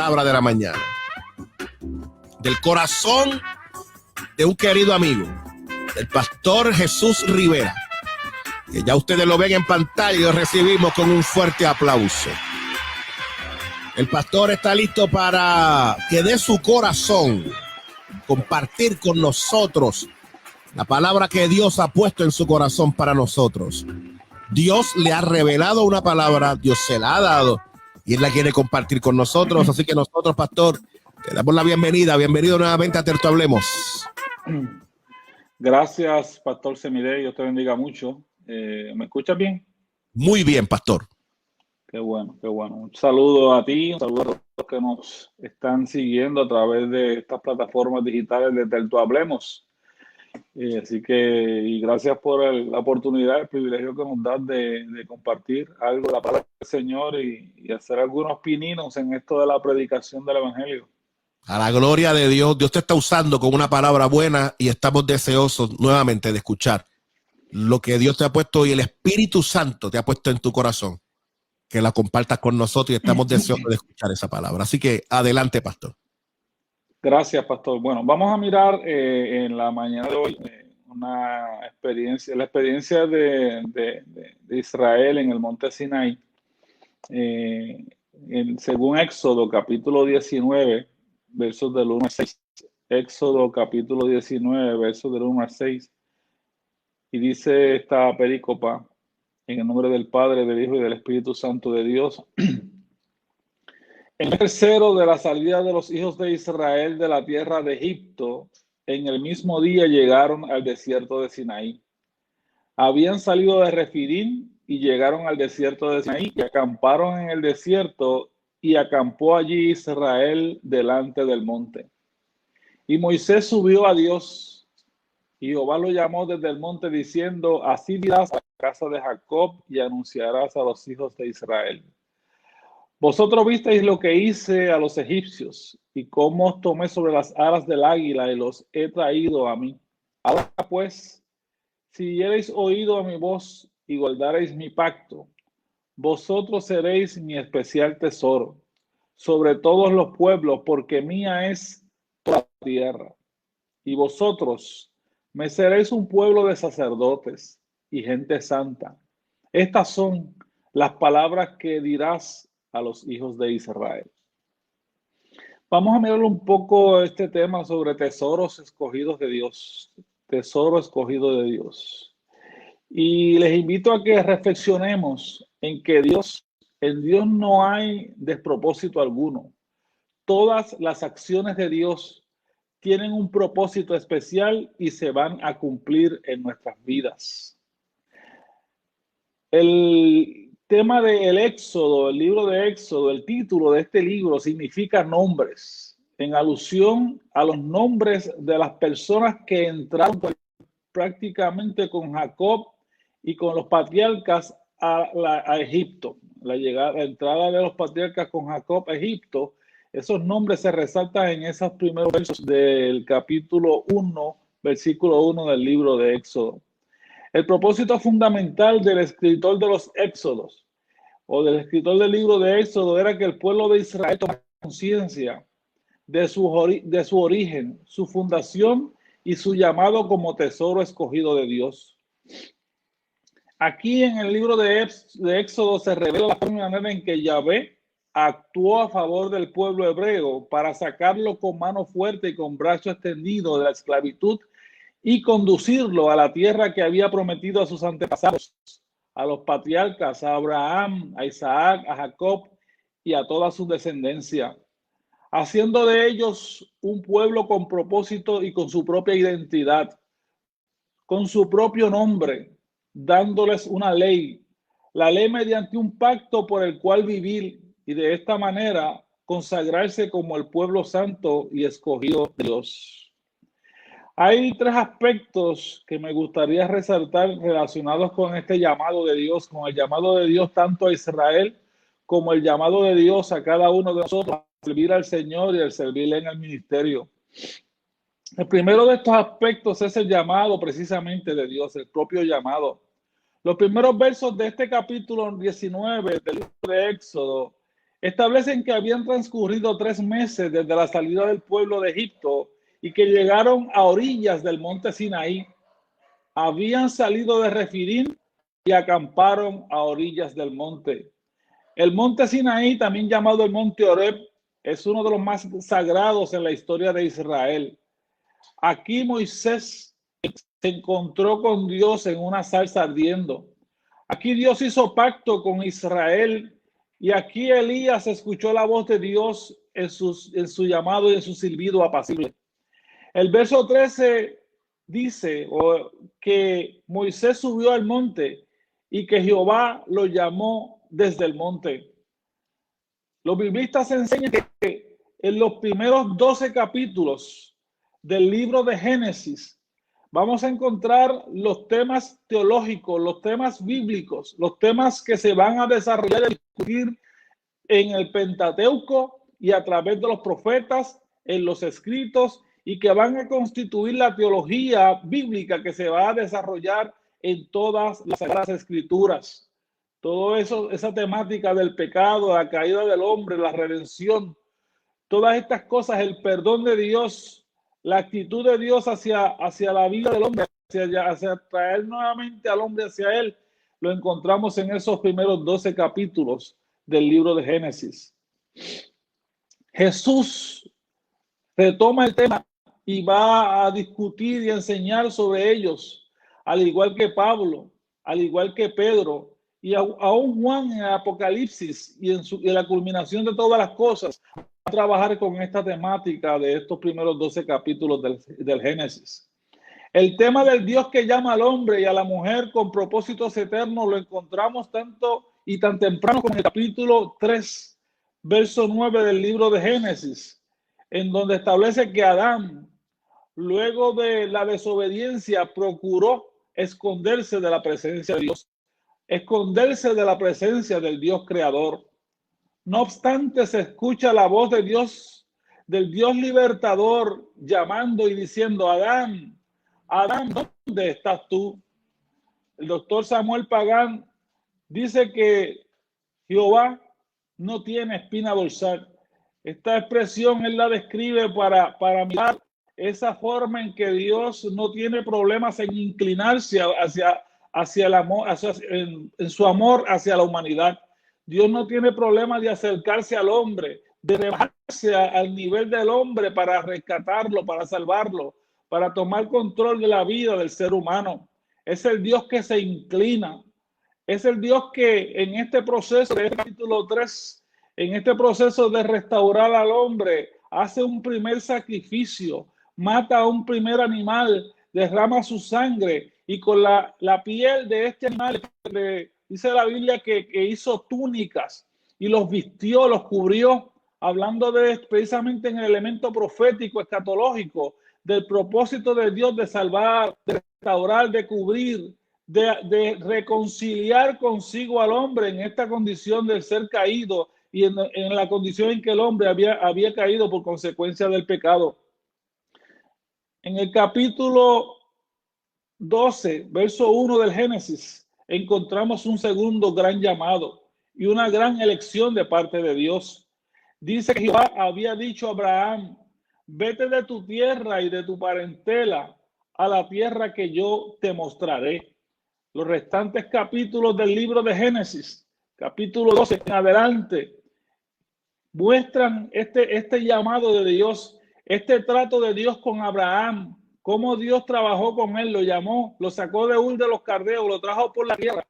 palabra de la mañana. Del corazón de un querido amigo, el pastor Jesús Rivera, que ya ustedes lo ven en pantalla y lo recibimos con un fuerte aplauso. El pastor está listo para que dé su corazón, compartir con nosotros la palabra que Dios ha puesto en su corazón para nosotros. Dios le ha revelado una palabra, Dios se la ha dado y Él la quiere compartir con nosotros. Así que nosotros, pastor, te damos la bienvenida. Bienvenido nuevamente a Terto Hablemos. Gracias, pastor Semide. Dios te bendiga mucho. ¿Me escuchas bien? Muy bien, pastor. Qué bueno, qué bueno. Un saludo a ti, un saludo a los que nos están siguiendo a través de estas plataformas digitales de Terto Hablemos. Así que, y gracias por la oportunidad, el privilegio que nos das de compartir algo de la palabra del Señor y hacer algunos pininos en esto de la predicación del Evangelio. A la gloria de Dios, Dios te está usando con una palabra buena y estamos deseosos nuevamente de escuchar lo que Dios te ha puesto y el Espíritu Santo te ha puesto en tu corazón, que la compartas con nosotros y estamos deseosos de escuchar esa palabra. Así que adelante, pastor. Gracias, pastor. Bueno, vamos a mirar en la mañana de hoy una experiencia, la experiencia de Israel en el monte Sinaí. Según Éxodo capítulo 19, versos del 1 al 6. Éxodo capítulo 19, versos del 1 al 6. Y dice esta perícopa, en el nombre del Padre, del Hijo y del Espíritu Santo de Dios. En el tercero de la salida de los hijos de Israel de la tierra de Egipto, en el mismo día llegaron al desierto de Sinaí. Habían salido de Refidim y llegaron al desierto de Sinaí y acamparon en el desierto, y acampó allí Israel delante del monte. Y Moisés subió a Dios, y Jehová lo llamó desde el monte diciendo: así dirás a la casa de Jacob y anunciarás a los hijos de Israel: vosotros visteis lo que hice a los egipcios, y cómo os tomé sobre las alas del águila y los he traído a mí. Ahora pues, si diereis oído a mi voz y guardareis mi pacto, vosotros seréis mi especial tesoro sobre todos los pueblos, porque mía es toda la tierra. Y vosotros me seréis un pueblo de sacerdotes y gente santa. Estas son las palabras que dirás a los hijos de Israel. Vamos a mirar un poco este tema sobre tesoros escogidos de Dios. Tesoro escogido de Dios. Y les invito a que reflexionemos en que en Dios no hay despropósito alguno. Todas las acciones de Dios tienen un propósito especial y se van a cumplir en nuestras vidas. El tema del Éxodo, el libro de Éxodo, el título de este libro significa nombres, en alusión a los nombres de las personas que entraron prácticamente con Jacob y con los patriarcas a Egipto. La entrada de los patriarcas con Jacob a Egipto, esos nombres se resaltan en esos primeros versos del capítulo 1, versículo 1 del libro de Éxodo. El propósito fundamental del escritor de los Éxodos o del escritor del libro de Éxodo era que el pueblo de Israel tomara conciencia de su origen, su fundación y su llamado como tesoro escogido de Dios. Aquí en el libro de Éxodo se revela la forma y manera en que Yahvé actuó a favor del pueblo hebreo para sacarlo con mano fuerte y con brazo extendido de la esclavitud y conducirlo a la tierra que había prometido a sus antepasados, a los patriarcas, a Abraham, a Isaac, a Jacob y a toda su descendencia, haciendo de ellos un pueblo con propósito y con su propia identidad, con su propio nombre, dándoles una ley, la ley mediante un pacto por el cual vivir y de esta manera consagrarse como el pueblo santo y escogido de Dios. Hay tres aspectos que me gustaría resaltar relacionados con este llamado de Dios, con el llamado de Dios tanto a Israel como el llamado de Dios a cada uno de nosotros a servir al Señor y al servirle en el ministerio. El primero de estos aspectos es el llamado precisamente de Dios, el propio llamado. Los primeros versos de este capítulo 19 del libro de Éxodo Establecen que habían transcurrido 3 meses desde la salida del pueblo de Egipto y que llegaron a orillas del monte Sinaí. Habían salido de Refidim y acamparon a orillas del monte. El monte Sinaí, también llamado el monte Horeb, es uno de los más sagrados en la historia de Israel. Aquí Moisés se encontró con Dios en una zarza ardiendo. Aquí Dios hizo pacto con Israel y aquí Elías escuchó la voz de Dios en su llamado y en su silbido apacible. El verso 13 dice que Moisés subió al monte y que Jehová lo llamó desde el monte. Los biblistas enseñan que en los primeros 12 capítulos del libro de Génesis vamos a encontrar los temas teológicos, los temas bíblicos, los temas que se van a desarrollar y discutir en el Pentateuco y a través de los profetas, en los escritos, y que van a constituir la teología bíblica que se va a desarrollar en todas las Sagradas Escrituras. Todo eso, esa temática del pecado, la caída del hombre, la redención, todas estas cosas, el perdón de Dios, la actitud de Dios hacia la vida del hombre, hacia traer nuevamente al hombre hacia él, lo encontramos en esos primeros 12 capítulos del libro de Génesis. Jesús retoma el tema y va a discutir y enseñar sobre ellos, al igual que Pablo, al igual que Pedro, y aún Juan en el Apocalipsis y en la culminación de todas las cosas, va a trabajar con esta temática de estos primeros 12 capítulos del Génesis. El tema del Dios que llama al hombre y a la mujer con propósitos eternos lo encontramos tanto y tan temprano como en el capítulo 3, verso 9 del libro de Génesis, en donde establece que Adán, luego de la desobediencia, procuró esconderse de la presencia de Dios, esconderse de la presencia del Dios creador. No obstante, se escucha la voz de Dios, del Dios libertador, llamando y diciendo: Adán, Adán, ¿dónde estás tú? El doctor Samuel Pagán dice que Jehová no tiene espina dorsal. Esta expresión él la describe para mirar esa forma en que Dios no tiene problemas en inclinarse hacia el amor, en su amor hacia la humanidad. Dios no tiene problema de acercarse al hombre, de rebajarse al nivel del hombre para rescatarlo, para salvarlo, para tomar control de la vida del ser humano. Es el Dios que se inclina. Es el Dios que en este proceso de capítulo 3, en este proceso de restaurar al hombre, hace un primer sacrificio, mata a un primer animal, derrama su sangre y con la piel de este animal, dice la Biblia que hizo túnicas y los vistió, los cubrió, hablando precisamente en el elemento profético, escatológico, del propósito de Dios de salvar, de restaurar, de cubrir, de reconciliar consigo al hombre en esta condición del ser caído y en la condición en que el hombre había caído por consecuencia del pecado. En el capítulo 12, verso 1 del Génesis, encontramos un segundo gran llamado y una gran elección de parte de Dios. Dice que Jehová había dicho a Abraham: vete de tu tierra y de tu parentela a la tierra que yo te mostraré. Los restantes capítulos del libro de Génesis, capítulo 12 en adelante, muestran este llamado de Dios, este trato de Dios con Abraham, cómo Dios trabajó con él, lo llamó, lo sacó de Ur de los Caldeos, lo trajo por la tierra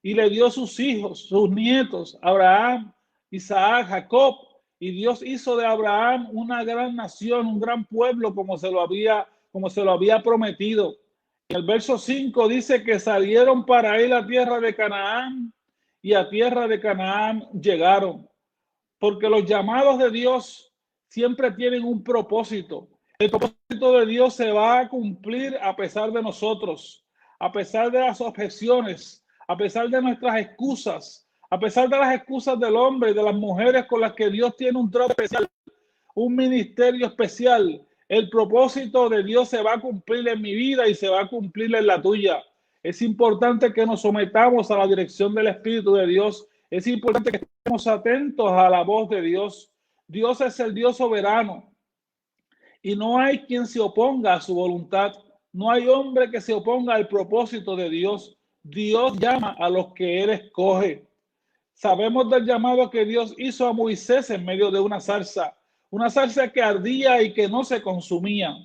y le dio sus hijos, sus nietos, Abraham, Isaac, Jacob, y Dios hizo de Abraham una gran nación, un gran pueblo como se lo había prometido. En el verso 5 dice que salieron para ir a tierra de Canaán y a tierra de Canaán llegaron. Porque los llamados de Dios siempre tienen un propósito. El propósito de Dios se va a cumplir a pesar de nosotros, a pesar de las objeciones, a pesar de nuestras excusas, a pesar de las excusas del hombre y de las mujeres con las que Dios tiene un trato especial, un ministerio especial. El propósito de Dios se va a cumplir en mi vida y se va a cumplir en la tuya. Es importante que nos sometamos a la dirección del Espíritu de Dios. Es importante que estemos atentos a la voz de Dios. Dios es el Dios soberano y no hay quien se oponga a su voluntad. No hay hombre que se oponga al propósito de Dios. Dios llama a los que Él escoge. Sabemos del llamado que Dios hizo a Moisés en medio de una zarza que ardía y que no se consumía.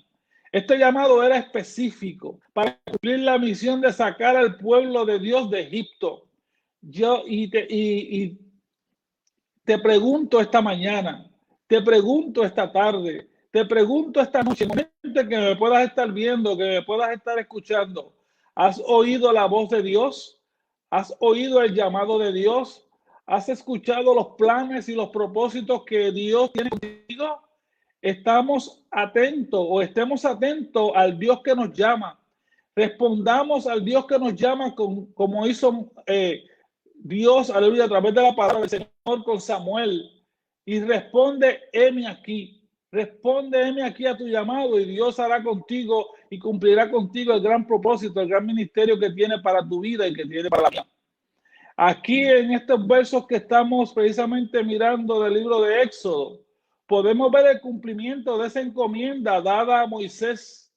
Este llamado era específico para cumplir la misión de sacar al pueblo de Dios de Egipto. Yo te pregunto esta mañana, te pregunto esta tarde, te pregunto esta noche, en el momento que me puedas estar viendo, que me puedas estar escuchando, ¿has oído la voz de Dios? ¿Has oído el llamado de Dios? ¿Has escuchado los planes y los propósitos que Dios tiene contigo? Estamos atentos o estemos atentos al Dios que nos llama. Respondamos al Dios que nos llama como hizo Dios, aleluya, a través de la palabra del Señor con Samuel. Y responde, heme aquí. Responde, heme aquí a tu llamado y Dios hará contigo y cumplirá contigo el gran propósito, el gran ministerio que tiene para tu vida y que tiene para la mía. Aquí en estos versos que estamos precisamente mirando del libro de Éxodo, podemos ver el cumplimiento de esa encomienda dada a Moisés.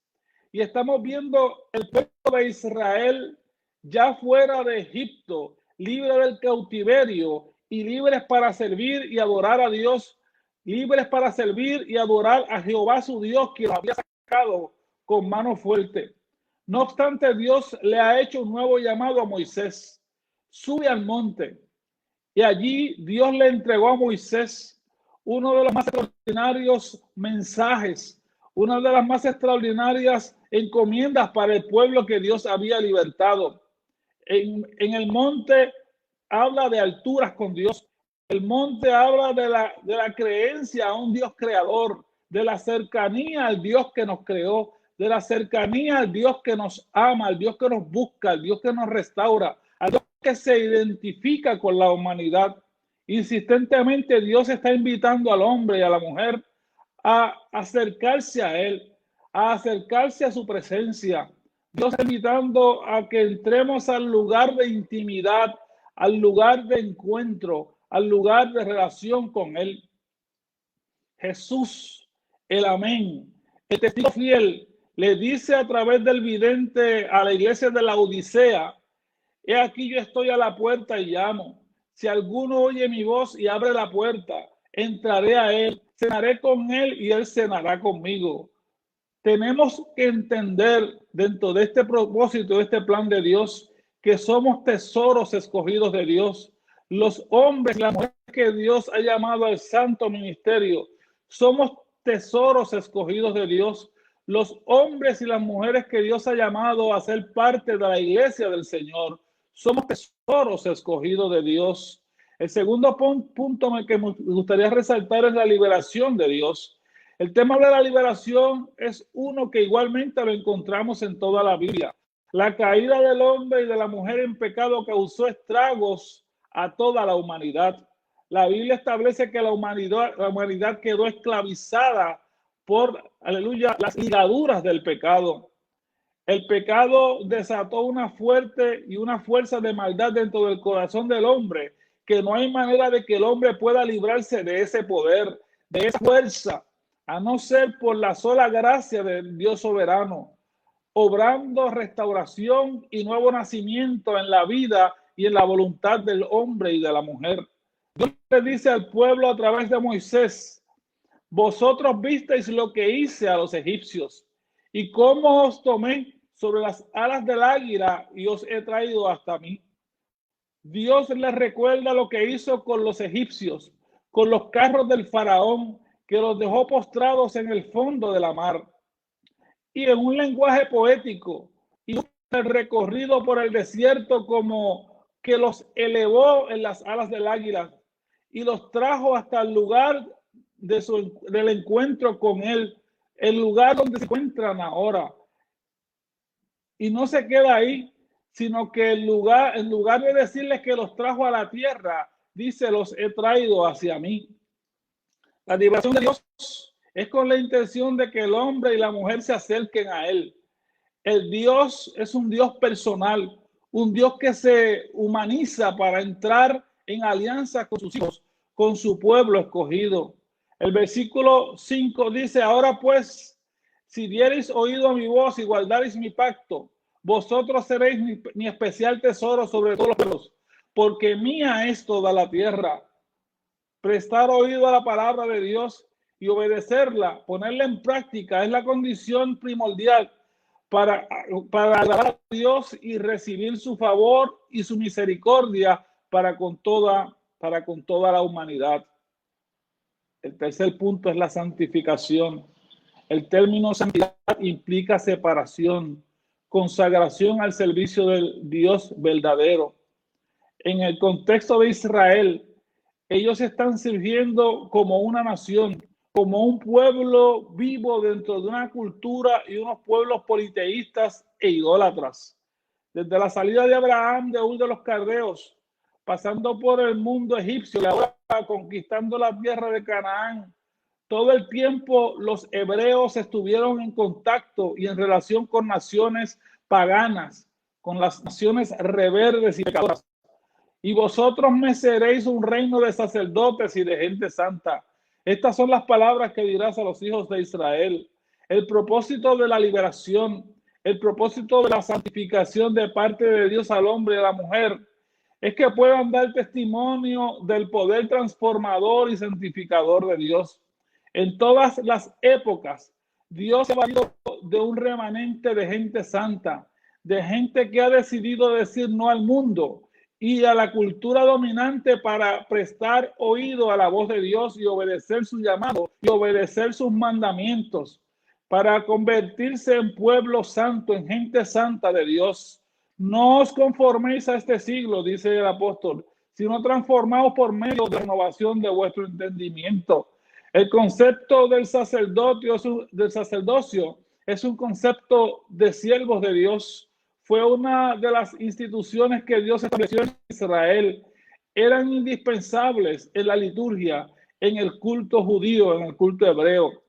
Y estamos viendo el pueblo de Israel ya fuera de Egipto, libre del cautiverio y libres para servir y adorar a Dios, libres para servir y adorar a Jehová su Dios, que los había sacado con mano fuerte. No obstante, Dios le ha hecho un nuevo llamado a Moisés. Sube al monte. Y allí Dios le entregó a Moisés uno de los más extraordinarios mensajes, una de las más extraordinarias encomiendas para el pueblo que Dios había libertado. En el monte habla de alturas con Dios. El monte habla de la creencia a un Dios creador, de la cercanía al Dios que nos creó, de la cercanía al Dios que nos ama, al Dios que nos busca, al Dios que nos restaura, al Dios que se identifica con la humanidad. Insistentemente Dios está invitando al hombre y a la mujer a acercarse a Él, a acercarse a su presencia. Dios está invitando a que entremos al lugar de intimidad, al lugar de encuentro, al lugar de relación con Él. Jesús, el amén, el testigo fiel, le dice a través del vidente a la iglesia de la Odisea: he aquí yo estoy a la puerta y llamo. Si alguno oye mi voz y abre la puerta, entraré a él, cenaré con él y él cenará conmigo. Tenemos que entender dentro de este propósito, de este plan de Dios, que somos tesoros escogidos de Dios. Los hombres y las mujeres que Dios ha llamado al santo ministerio, somos tesoros escogidos de Dios. Los hombres y las mujeres que Dios ha llamado a ser parte de la iglesia del Señor, somos tesoros escogidos de Dios. El segundo punto que me gustaría resaltar es la liberación de Dios. El tema de la liberación es uno que igualmente lo encontramos en toda la Biblia. La caída del hombre y de la mujer en pecado causó estragos a toda la humanidad. La Biblia establece que la humanidad quedó esclavizada por, aleluya, las ligaduras del pecado. El pecado desató una fuerte y una fuerza de maldad dentro del corazón del hombre, que no hay manera de que el hombre pueda librarse de ese poder, de esa fuerza, a no ser por la sola gracia del Dios soberano, obrando restauración y nuevo nacimiento en la vida y en la voluntad del hombre y de la mujer. Dios le dice al pueblo a través de Moisés: vosotros visteis lo que hice a los egipcios y cómo os tomé sobre las alas del águila y os he traído hasta mí. Dios les recuerda lo que hizo con los egipcios, con los carros del faraón, que los dejó postrados en el fondo de la mar. Y en un lenguaje poético, y el recorrido por el desierto como que los elevó en las alas del águila y los trajo hasta el lugar del encuentro con él, el lugar donde se encuentran ahora. Y no se queda ahí, sino que en lugar de decirles que los trajo a la tierra, dice: los he traído hacia mí. La liberación de Dios es con la intención de que el hombre y la mujer se acerquen a Él. El Dios es un Dios personal, un Dios que se humaniza para entrar en alianza con sus hijos, con su pueblo escogido. El versículo 5 dice: ahora pues, si diereis oído a mi voz y guardareis mi pacto, vosotros seréis mi especial tesoro sobre todos los pueblos, porque mía es toda la tierra. Prestar oído a la palabra de Dios y obedecerla, ponerla en práctica, es la condición primordial para agradar a Dios y recibir su favor y su misericordia para con toda la humanidad. El tercer punto es la santificación. El término santidad implica separación, consagración al servicio del Dios verdadero. En el contexto de Israel, ellos están sirviendo como una nación, como un pueblo vivo dentro de una cultura y unos pueblos politeístas e idólatras. Desde la salida de Abraham de Ur de los Caldeos, pasando por el mundo egipcio y ahora conquistando la tierra de Canaán, todo el tiempo los hebreos estuvieron en contacto y en relación con naciones paganas, con las naciones rebeldes y pecadoras. Y vosotros me seréis un reino de sacerdotes y de gente santa. Estas son las palabras que dirás a los hijos de Israel. El propósito de la liberación, el propósito de la santificación de parte de Dios al hombre y a la mujer, es que puedan dar testimonio del poder transformador y santificador de Dios. En todas las épocas, Dios se ha valido de un remanente de gente santa, de gente que ha decidido decir no al mundo y a la cultura dominante para prestar oído a la voz de Dios y obedecer su llamado y obedecer sus mandamientos, para convertirse en pueblo santo, en gente santa de Dios. No os conforméis a este siglo, dice el apóstol, sino transformaos por medio de la renovación de vuestro entendimiento. El concepto del sacerdocio es un concepto de siervos de Dios. Fue una de las instituciones que Dios estableció en Israel. Eran indispensables en la liturgia, en el culto judío, en el culto hebreo.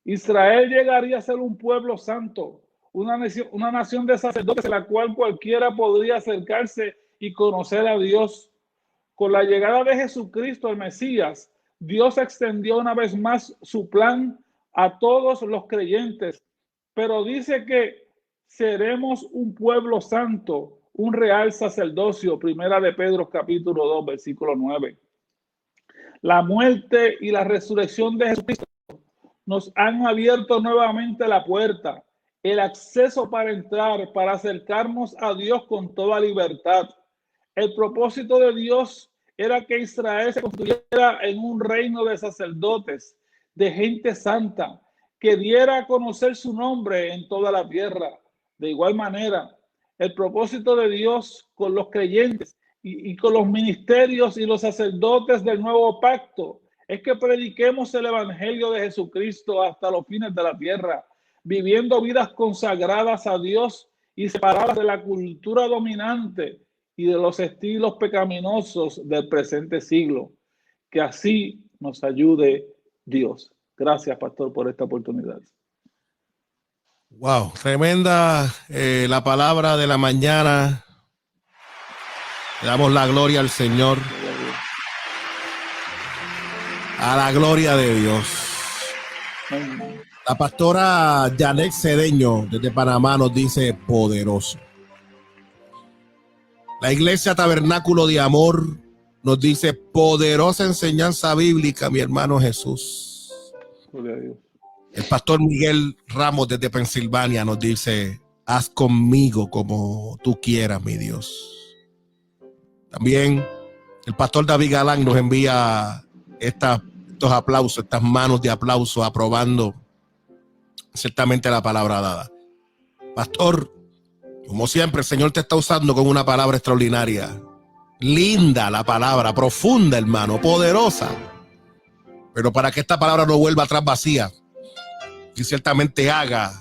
Israel llegaría a ser un pueblo santo, una nación de sacerdotes en la cual cualquiera podría acercarse y conocer a Dios. Con la llegada de Jesucristo, el Mesías, Dios extendió una vez más su plan a todos los creyentes, pero dice que seremos un pueblo santo, un real sacerdocio. Primera de Pedro capítulo 2, versículo 9. La muerte y la resurrección de Jesucristo nos han abierto nuevamente la puerta, el acceso para entrar, para acercarnos a Dios con toda libertad. El propósito de Dios era que Israel se constituyera en un reino de sacerdotes, de gente santa, que diera a conocer su nombre en toda la tierra. De igual manera, el propósito de Dios con los creyentes y con los ministerios y los sacerdotes del nuevo pacto es que prediquemos el evangelio de Jesucristo hasta los fines de la tierra, viviendo vidas consagradas a Dios y separadas de la cultura dominante y de los estilos pecaminosos del presente siglo. Que así nos ayude Dios. Gracias, pastor, por esta oportunidad. Wow, tremenda la palabra de la mañana. Le damos la gloria al Señor. A la gloria de Dios. La pastora Janet Cedeño desde Panamá nos dice poderoso. La iglesia Tabernáculo de Amor nos dice poderosa enseñanza bíblica, mi hermano Jesús. Gloria a Dios. El pastor Miguel Ramos desde Pensilvania nos dice haz conmigo como tú quieras, mi Dios. También el pastor David Galán nos envía estos aplausos, estas manos de aplauso, aprobando ciertamente la palabra dada. Pastor, como siempre, el Señor te está usando con una palabra extraordinaria. Linda la palabra, profunda, hermano, poderosa. Pero para que esta palabra no vuelva atrás vacía y ciertamente haga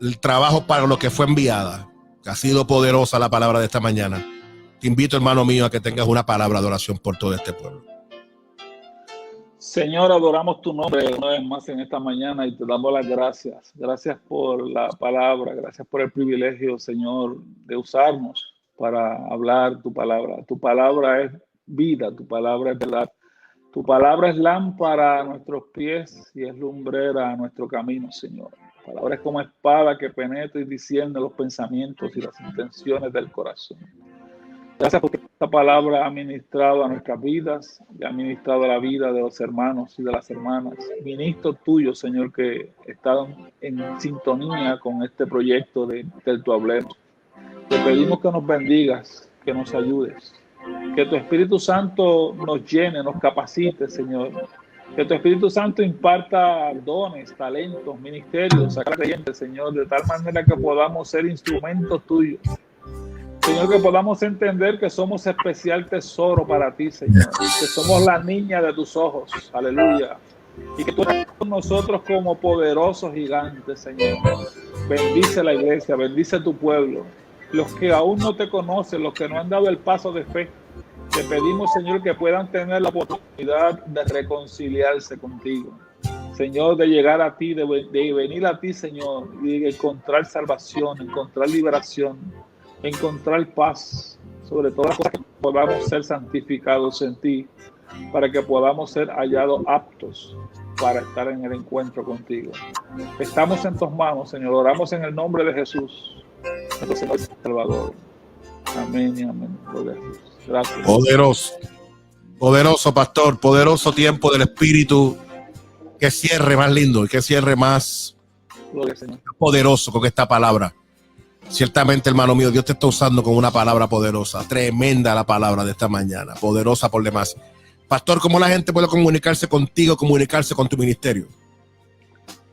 el trabajo para lo que fue enviada, que ha sido poderosa la palabra de esta mañana. Te invito, hermano mío, a que tengas una palabra de oración por todo este pueblo. Señor, adoramos tu nombre una vez más en esta mañana y te damos las gracias. Gracias por la palabra, gracias por el privilegio, Señor, de usarnos para hablar tu palabra. Tu palabra es vida, tu palabra es verdad. Tu palabra es lámpara a nuestros pies y es lumbrera a nuestro camino, Señor. Tu palabra es como espada que penetra y discierne los pensamientos y las intenciones del corazón. Gracias porque esta palabra ha ministrado a nuestras vidas y ha ministrado a la vida de los hermanos y de las hermanas. Ministro tuyo, Señor, que están en sintonía con este proyecto del Tu Hablemos. Te pedimos que nos bendigas, que nos ayudes, que tu Espíritu Santo nos llene, nos capacite, Señor. Que tu Espíritu Santo imparta dones, talentos, ministerios a cada creyente, Señor, de tal manera que podamos ser instrumentos tuyos. Señor, que podamos entender que somos especial tesoro para ti, Señor. Que somos la niña de tus ojos. Aleluya. Y que tú eres con nosotros como poderosos gigantes, Señor. Bendice la iglesia, bendice tu pueblo. Los que aún no te conocen, los que no han dado el paso de fe, te pedimos, Señor, que puedan tener la oportunidad de reconciliarse contigo. Señor, de llegar a ti, de venir a ti, Señor, y de encontrar salvación, encontrar liberación, encontrar paz, sobre todas las cosas, que podamos ser santificados en ti, para que podamos ser hallados aptos para estar en el encuentro contigo. Estamos en tus manos, Señor. Oramos en el nombre de Jesús, nuestro Señor y Salvador. Amén y amén. Gracias. Poderoso, poderoso, pastor, poderoso tiempo del Espíritu. Que cierre más lindo y que cierre más poderoso con esta palabra. Ciertamente, hermano mío, Dios te está usando con una palabra poderosa, tremenda la palabra de esta mañana, poderosa por demás. Pastor, ¿cómo la gente puede comunicarse contigo, comunicarse con tu ministerio?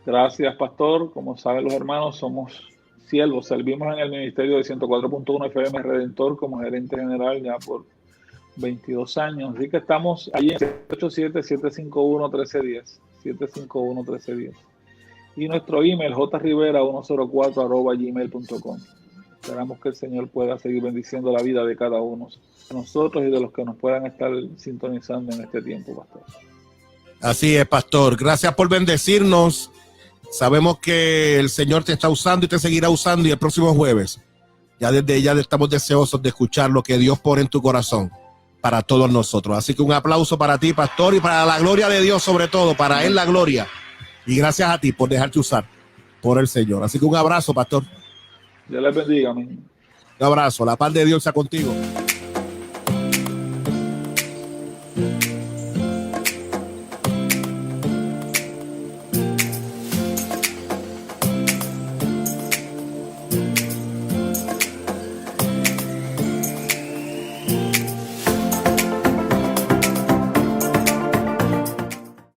Gracias, pastor. Como saben los hermanos, somos siervos, servimos en el ministerio de 104.1 FM Redentor como gerente general ya por 22 años. Así que estamos allí en 787-751-1310, 751-1310. Y nuestro email, jrivera104@gmail.com. Esperamos que el Señor pueda seguir bendiciendo la vida de cada uno de nosotros y de los que nos puedan estar sintonizando en este tiempo, pastor. Así es, pastor. Gracias por bendecirnos. Sabemos que el Señor te está usando y te seguirá usando, y el próximo jueves, ya desde ya estamos deseosos de escuchar lo que Dios pone en tu corazón para todos nosotros. Así que un aplauso para ti, pastor, y para la gloria de Dios, sobre todo, para Él la gloria. Y gracias a ti por dejarte usar por el Señor. Así que un abrazo, pastor. Dios les bendiga. Amén. Un abrazo. La paz de Dios sea contigo.